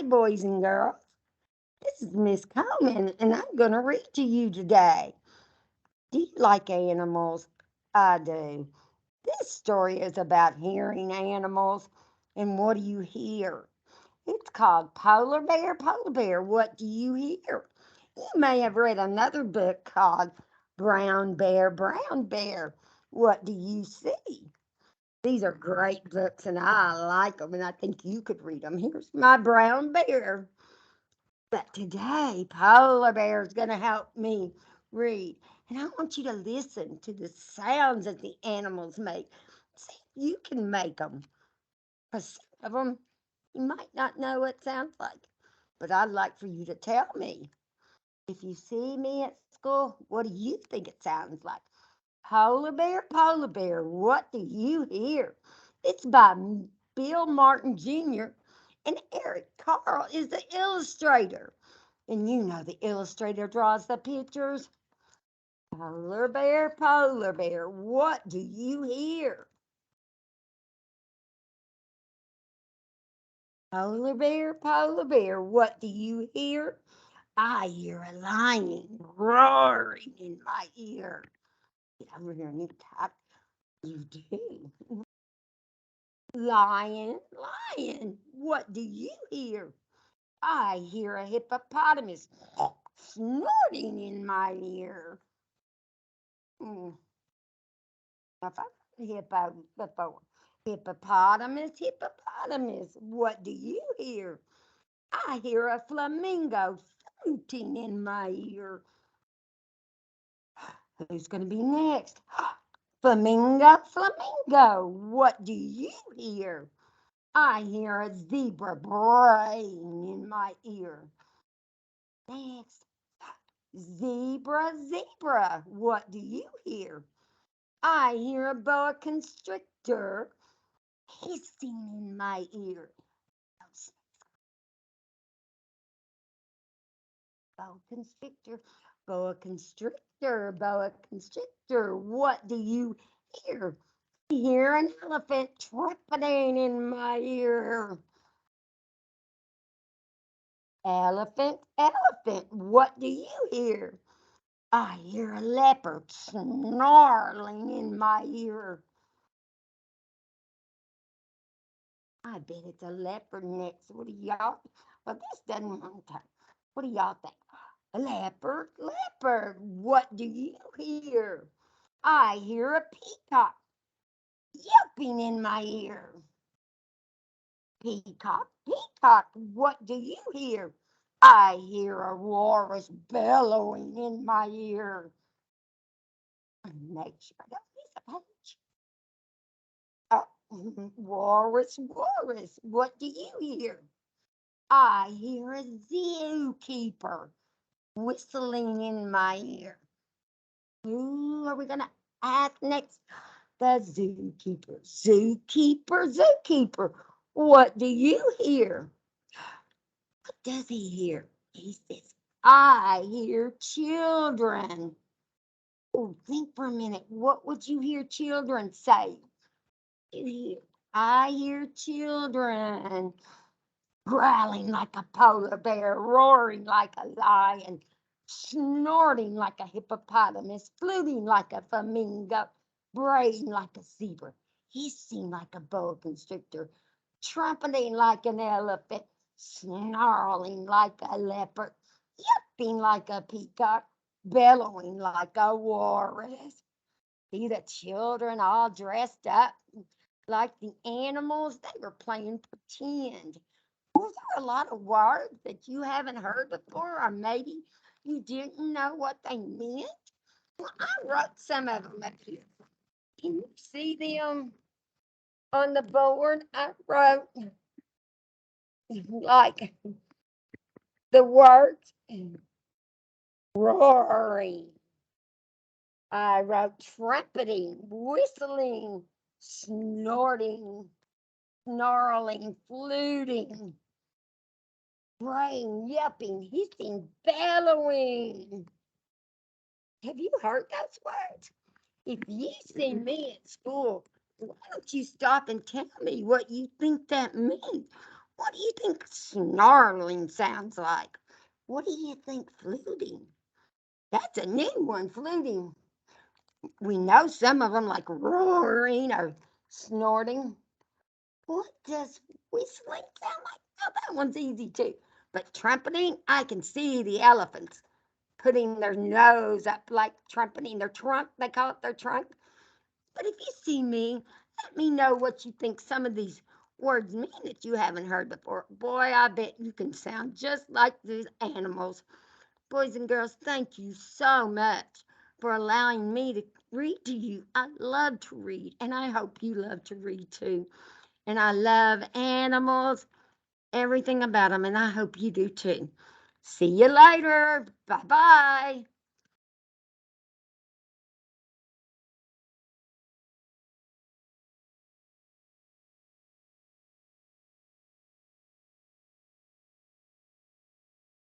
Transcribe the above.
Hi, boys and girls. This is Miss Coleman, and I'm going to read to you today. Do you like animals? I do. This story is about hearing animals, and what do you hear? It's called Polar Bear, Polar Bear, What Do You Hear? You may have read another book called Brown Bear, What Do You See? These are great books, and I like them, and I think you could read them. Here's my brown bear. But today, Polar Bear is going to help me read. And I want you to listen to the sounds that the animals make. See if you can make them. Because some of them, you might not know what it sounds like. But I'd like for you to tell me. If you see me at school, what do you think it sounds like? Polar Bear, what do you hear? It's by Bill Martin Jr. and Eric Carl is the illustrator. And you know the illustrator draws the pictures. Polar Bear, what do you hear? Polar Bear, what do you hear? I hear a lion roaring in my ear. Get over here and talk. You do. Lion, what do you hear? I hear a hippopotamus snorting in my ear. Hmm. If I've heard hippo before. Hippopotamus, what do you hear? I hear a flamingo fluting in my ear. Who's going to be next? Flamingo, what do you hear? I hear a zebra braying in my ear. Next, zebra, what do you hear? I hear a boa constrictor hissing in my ear. Boa constrictor, boa constrictor, what do you hear? I hear an elephant trumpeting in my ear. Elephant, what do you hear? I hear a leopard snarling in my ear. I bet it's a leopard next. What do y'all? Well, this doesn't want to. What do y'all think? A leopard, what do you hear? I hear a peacock yelping in my ear. Peacock, what do you hear? I hear a walrus bellowing in my ear. Make sure I don't miss a page. Walrus, what do you hear? I hear a zookeeper whistling in my ear. Who are we going to ask next? The zookeeper. What do you hear? What does he hear? He says, I hear children. Oh, think for a minute. What would you hear children say? You hear, I hear children growling like a polar bear, roaring like a lion, snorting like a hippopotamus, fluting like a flamingo, braying like a zebra, hissing like a boa constrictor, trumpeting like an elephant, snarling like a leopard, yipping like a peacock, bellowing like a walrus. See the children all dressed up like the animals. They were playing pretend. Was there a lot of words that you haven't heard before, or maybe you didn't know what they meant? Well, I wrote some of them up here. Can you see them on the board? I wrote like the words roaring. I wrote trumpeting, whistling, snorting, snarling, fluting, braying, yelping, hissing, bellowing. Have you heard those words? If you see me at school, why don't you stop and tell me what you think that means? What do you think snarling sounds like? What do you think fluting? That's a new one, fluting. We know some of them like roaring or snorting. What does whistling sound like? Oh, that one's easy too. But trumpeting, I can see the elephants putting their nose up like trumpeting their trunk. They call it their trunk. But if you see me, let me know what you think some of these words mean that you haven't heard before. Boy, I bet you can sound just like these animals. Boys and girls, thank you so much for allowing me to read to you. I love to read, and I hope you love to read too. And I love animals, everything about them, and I hope you do too. See you later. Bye bye.